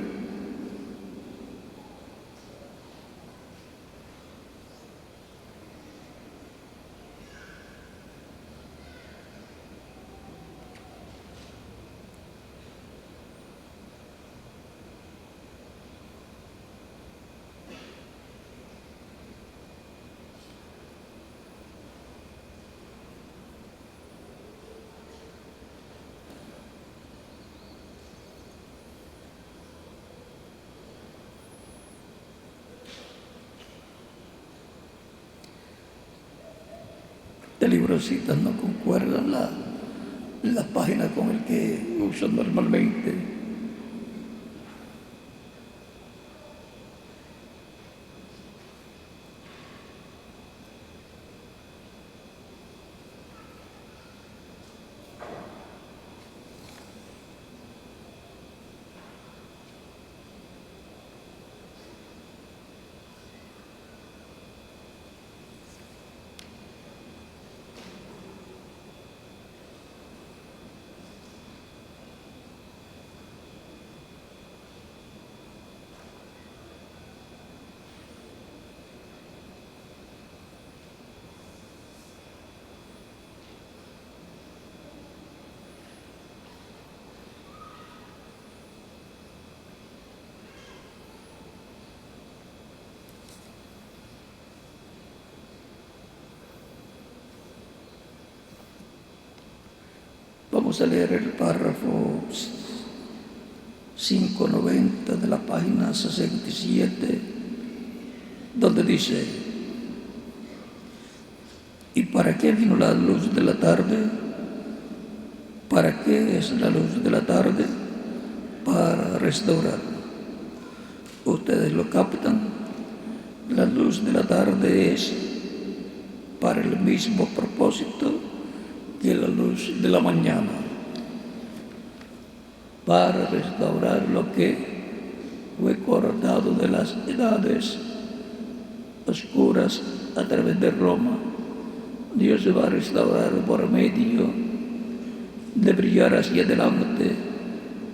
Este librocito no concuerda la página con el que uso normalmente. Vamos a leer el párrafo 590 de la página 67, donde dice: ¿y para qué vino la luz de la tarde? ¿Para qué es la luz de la tarde? Para restaurar. ¿Ustedes lo captan? La luz de la tarde es para el mismo propósito que la luz de la mañana, para restaurar lo que fue cortado de las edades oscuras a través de Roma. Dios se va a restaurar por medio de brillar hacia adelante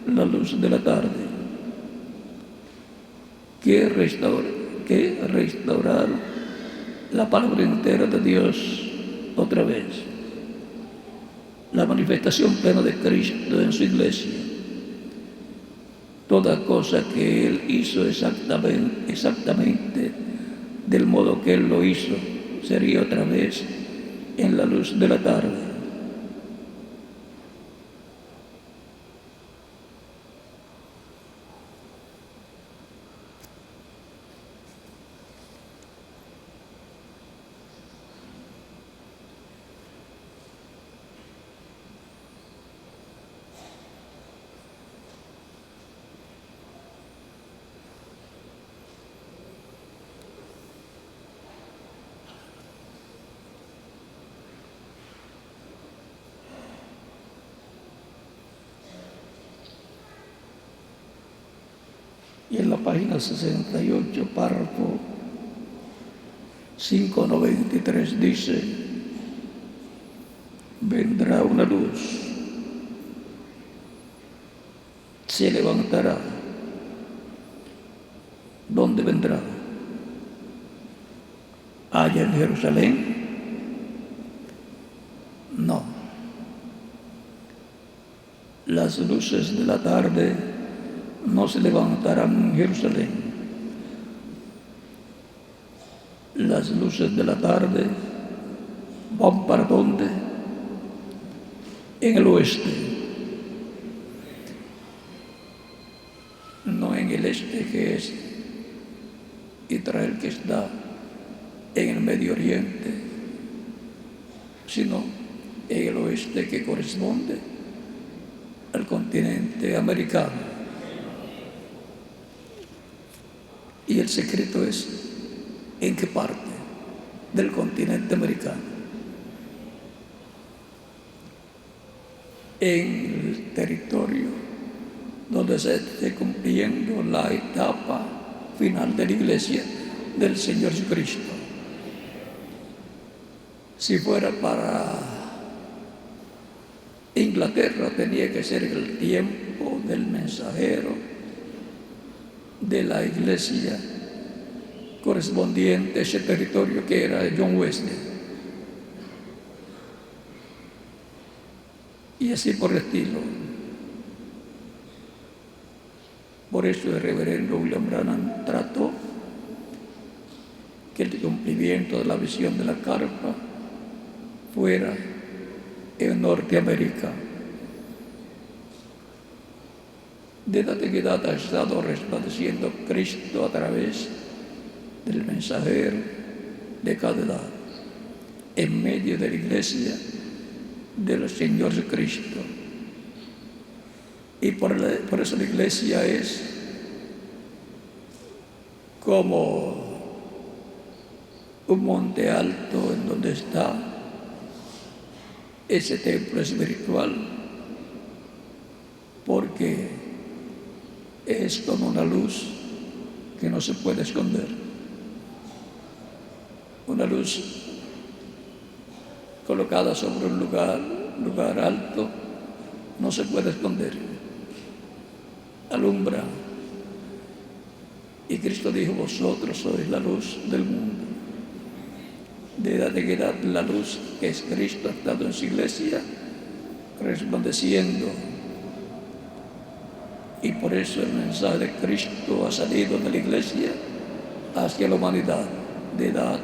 la luz de la tarde. que restaurar la palabra entera de Dios otra vez. La manifestación plena de Cristo en su iglesia. Toda cosa que Él hizo exactamente del modo que Él lo hizo, sería otra vez en la luz de la tarde. Y en la página 68, párrafo 593 dice: vendrá una luz, se levantará. ¿Dónde vendrá? ¿Allá en Jerusalén? No. Las luces de la tarde no se levantarán en Jerusalén. Las luces de la tarde van para ¿dónde? En el oeste. No en el este, que es Israel, que está en el Medio Oriente, sino en el oeste, que corresponde al continente americano. Y el secreto es en qué parte del continente americano. En el territorio donde se esté cumpliendo la etapa final de la iglesia del Señor Jesucristo. Si fuera para Inglaterra, tenía que ser el tiempo del mensajero de la iglesia correspondiente a ese territorio, que era John Wesley. Y así por el estilo. Por eso el reverendo William Branham trató que el cumplimiento de la visión de la carpa fuera en Norteamérica. De edad en edad ha estado resplandeciendo Cristo a través del mensajero de cada edad, en medio de la iglesia del Señor Jesucristo. Y por eso la iglesia es como un monte alto en donde está ese templo espiritual, porque es como una luz que no se puede esconder. Una luz colocada sobre un lugar alto, no se puede esconder. Alumbra. Y Cristo dijo: vosotros sois la luz del mundo. De edad en edad, la luz que es Cristo ha estado en su iglesia resplandeciendo. Y por eso el mensaje de Cristo ha salido de la iglesia hacia la humanidad, de edad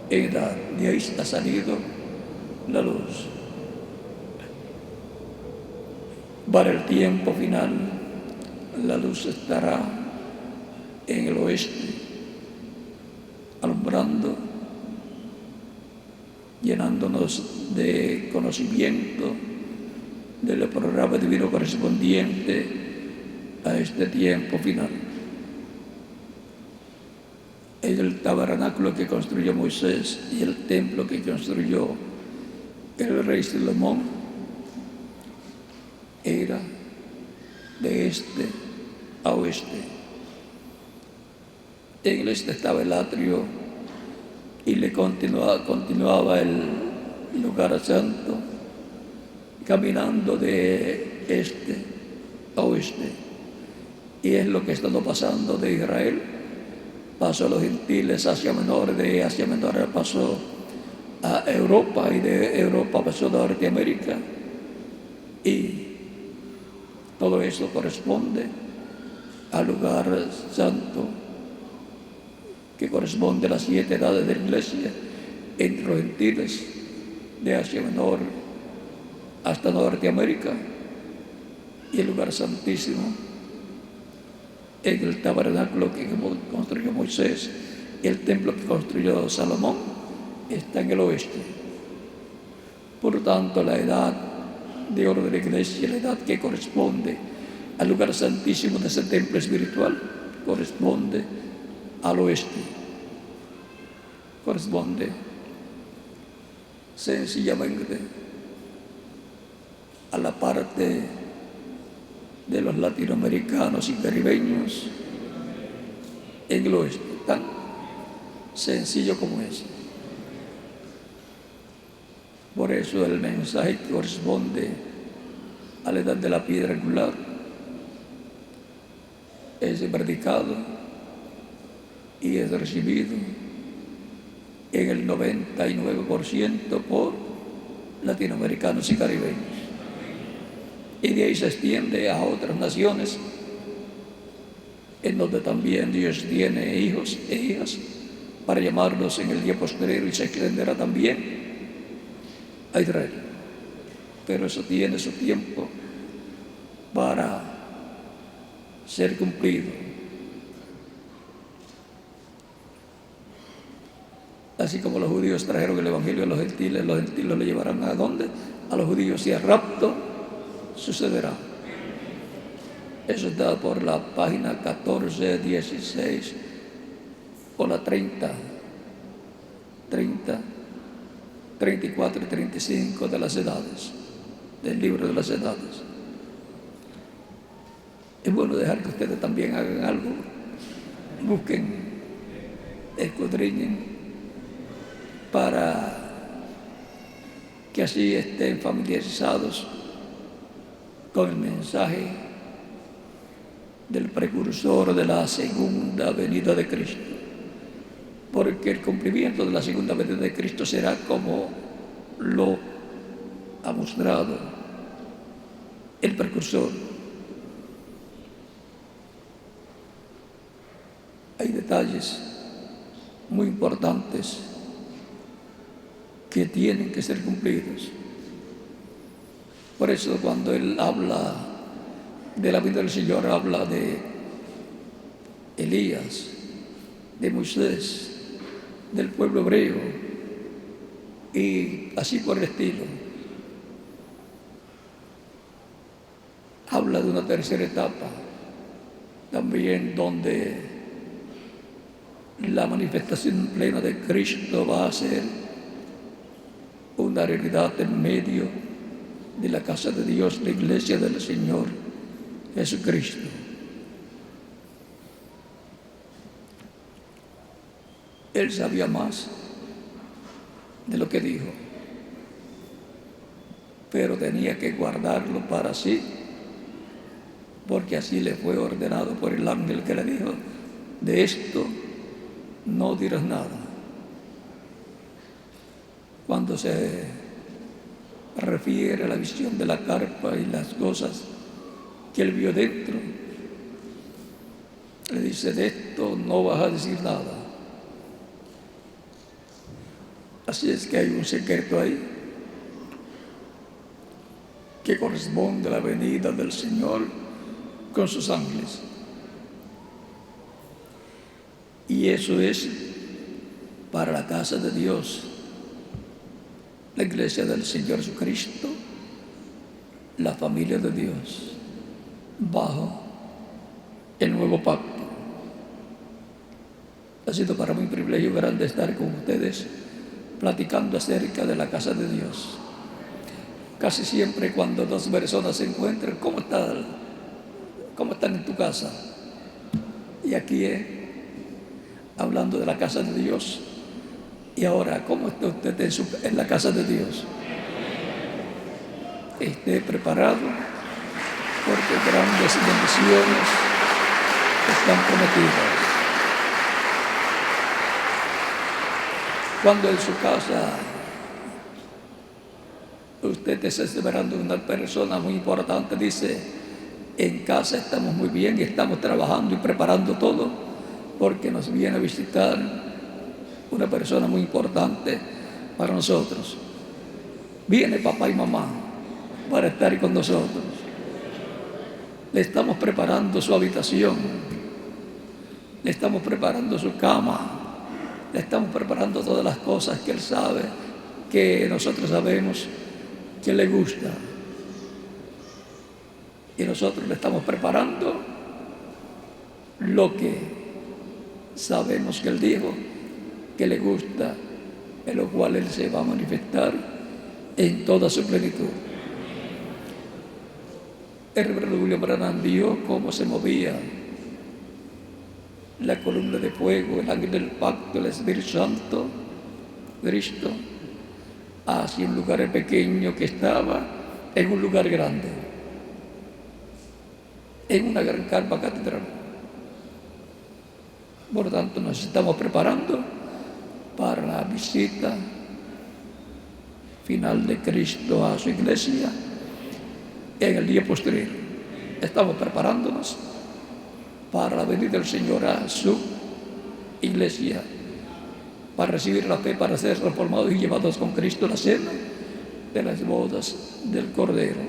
en edad. De ahí ha salido la luz. Para el tiempo final, la luz estará en el oeste, alumbrando, llenándonos de conocimiento del programa divino correspondiente a este tiempo final. El tabernáculo que construyó Moisés y el templo que construyó el rey Salomón era de este a oeste. En el este estaba el atrio y le continuaba el lugar santo, caminando de este a oeste. Y es lo que está pasando de Israel. Pasó a los gentiles, Asia Menor, de Asia Menor pasó a Europa y de Europa pasó a Norteamérica. Y todo eso corresponde al lugar santo que corresponde a las 7 edades de la iglesia entre los gentiles de Asia Menor hasta Norteamérica, y el lugar santísimo en el tabernáculo que construyó Moisés y el templo que construyó Salomón está en el oeste. Por lo tanto, la edad de oro de la iglesia, la edad que corresponde al lugar santísimo de ese templo espiritual, corresponde al oeste. Corresponde sencillamente a la parte de los latinoamericanos y caribeños en el oeste, tan sencillo como es. Por eso el mensaje que corresponde a la edad de la piedra angular es predicado y es recibido en el 99% por latinoamericanos y caribeños. Y de ahí se extiende a otras naciones en donde también Dios tiene hijos e hijas para llamarlos en el día posterior, y se extenderá también a Israel. Pero eso tiene su tiempo para ser cumplido. Así como los judíos trajeron el evangelio a los gentiles lo llevarán ¿a dónde? A los judíos, y el rapto sucederá. Eso está por la página 14, 16 o la 30, 34 y 35 de las edades, del libro de las edades. Es bueno dejar que ustedes también hagan algo, busquen, escudriñen, para que así estén familiarizados con el mensaje del precursor de la segunda venida de Cristo. Porque el cumplimiento de la segunda venida de Cristo será como lo ha mostrado el precursor. Hay detalles muy importantes que tienen que ser cumplidos. Por eso cuando él habla de la vida del Señor, habla de Elías, de Moisés, del pueblo hebreo y así por el estilo. Habla de una tercera etapa también donde la manifestación plena de Cristo va a ser una realidad en medio de la casa de Dios, la iglesia del Señor Jesucristo. Él sabía más de lo que dijo, pero tenía que guardarlo para sí, porque así le fue ordenado por el ángel que le dijo: de esto no dirás nada. Cuando se refiere a la visión de la carpa y las cosas que él vio dentro, le dice: de esto no vas a decir nada. Así es que hay un secreto ahí que corresponde a la venida del Señor con sus ángeles. Y eso es para la casa de Dios, la iglesia del Señor Jesucristo, la familia de Dios, bajo el nuevo pacto. Ha sido para mí un privilegio grande estar con ustedes platicando acerca de la casa de Dios. Casi siempre cuando dos personas se encuentran, ¿cómo están en tu casa? Y aquí hablando de la casa de Dios. Y ahora, ¿cómo está usted en la casa de Dios? Esté preparado, porque grandes bendiciones están prometidas. Cuando en su casa usted está esperando a una persona muy importante, dice, en casa estamos muy bien y estamos trabajando y preparando todo porque nos viene a visitar una persona muy importante para nosotros. Viene papá y mamá para estar con nosotros. Le estamos preparando su habitación, le estamos preparando su cama, le estamos preparando todas las cosas que él sabe, que nosotros sabemos que le gusta. Y nosotros le estamos preparando lo que sabemos que él dijo que le gusta, en lo cual él se va a manifestar en toda su plenitud. El reverendo William Branham vio cómo se movía la columna de fuego, el ángel del pacto, el Espíritu Santo, Cristo, hacia un lugar pequeño que estaba en un lugar grande, en una gran carpa catedral. Por lo tanto, nos estamos preparando para la visita final de Cristo a su iglesia en el día posterior. Estamos preparándonos para la venida del Señor a su iglesia, para recibir la fe, para ser transformados y llevados con Cristo a la cena de las bodas del Cordero.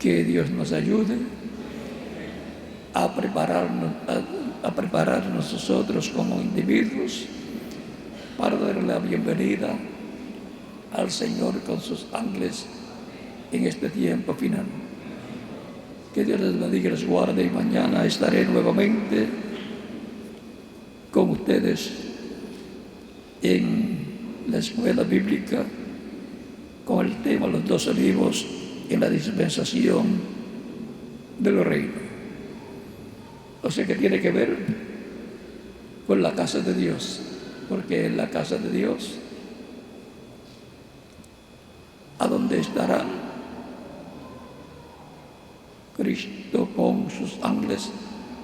Que Dios nos ayude a prepararnos nosotros como individuos para darle la bienvenida al Señor con sus ángeles en este tiempo final. Que Dios les bendiga y les guarde, y mañana estaré nuevamente con ustedes en la escuela bíblica con el tema Los dos olivos en la dispensación de los reinos. O sea que tiene que ver con la casa de Dios, porque en la casa de Dios, a donde estará Cristo con sus ángeles,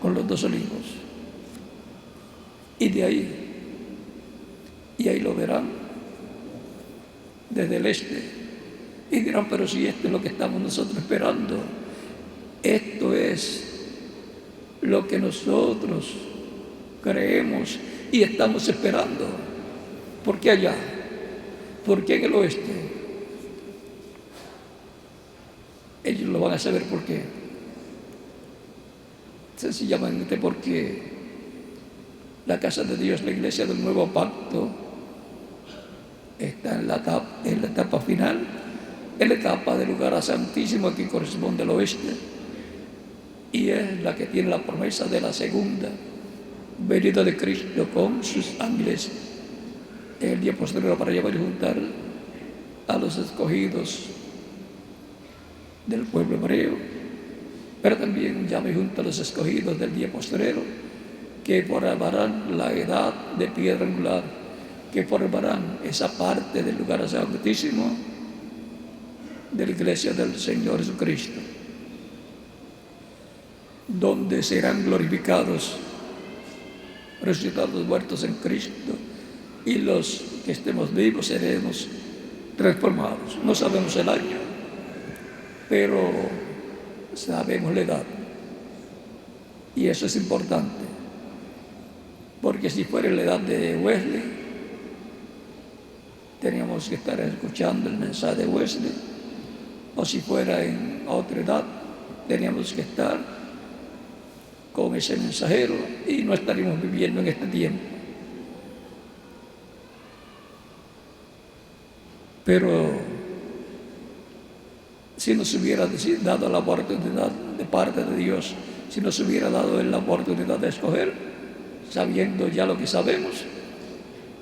con los dos olivos. Y de ahí, lo verán desde el este. Y dirán, pero si esto es lo que estamos nosotros esperando, esto es lo que nosotros creemos y estamos esperando. ¿Por qué allá? ¿Por qué en el oeste? Ellos lo van a saber por qué. Sencillamente porque la casa de Dios, la iglesia del nuevo pacto, está en la etapa final, en la etapa del lugar santísimo que corresponde al oeste, y es la que tiene la promesa de la segunda venida de Cristo con sus ángeles en el día posterior para llevar y juntar a los escogidos del pueblo hebreo, pero también llama y junta a los escogidos del día posterior que formarán la edad de piedra angular, que formarán esa parte del lugar santísimo de la iglesia del Señor Jesucristo, donde serán glorificados, resucitados, muertos en Cristo, y los que estemos vivos seremos transformados. No sabemos el año, pero sabemos la edad, y eso es importante, porque si fuera la edad de Wesley, teníamos que estar escuchando el mensaje de Wesley, o si fuera en otra edad, teníamos que estar con ese mensajero y no estaríamos viviendo en este tiempo. Pero si nos hubiera dado la oportunidad de parte de Dios, si nos hubiera dado la oportunidad de escoger, sabiendo ya lo que sabemos,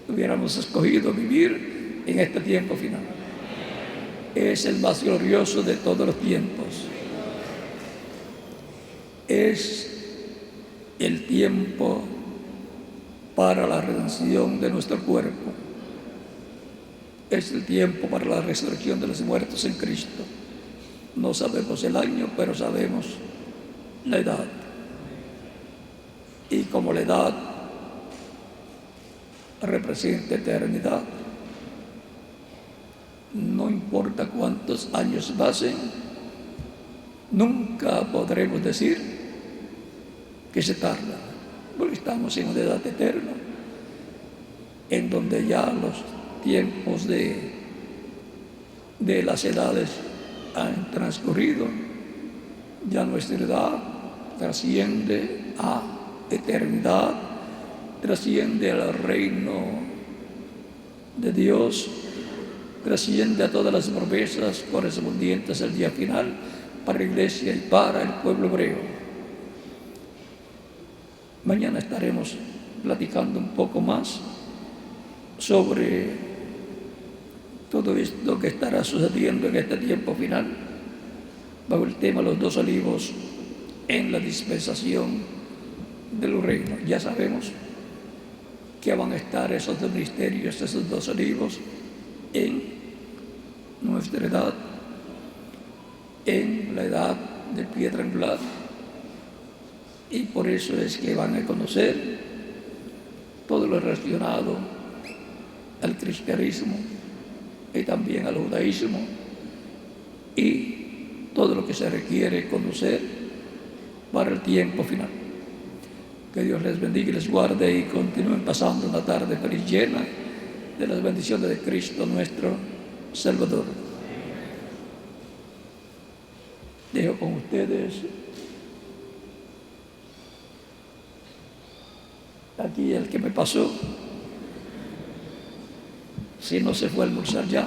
hubiéramos escogido vivir en este tiempo final. Es el más glorioso de todos los tiempos. Es el tiempo para la redención de nuestro cuerpo. Es el tiempo para la resurrección de los muertos en Cristo. No sabemos el año, pero sabemos la edad. Y como la edad representa eternidad, no importa cuántos años pasen, nunca podremos decir que se tarda, porque estamos en una edad eterna, en donde ya los tiempos de las edades han transcurrido, ya nuestra edad trasciende a eternidad, trasciende al reino de Dios, trasciende a todas las promesas correspondientes al día final para la iglesia y para el pueblo hebreo. Mañana estaremos platicando un poco más sobre todo esto que estará sucediendo en este tiempo final, bajo el tema Los dos olivos en la dispensación del reino. Ya sabemos que van a estar esos dos misterios, esos dos olivos en nuestra edad, en la edad de piedra angular, y por eso es que van a conocer todo lo relacionado al cristianismo y también al judaísmo y todo lo que se requiere conocer para el tiempo final. Que Dios les bendiga y les guarde y continúen pasando una tarde feliz, llena de las bendiciones de Cristo nuestro Salvador. Dejo con ustedes aquí el que me pasó, si no se fue a almorzar ya.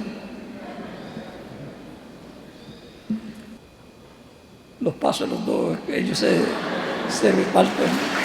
Los paso a los dos, ellos se reparten.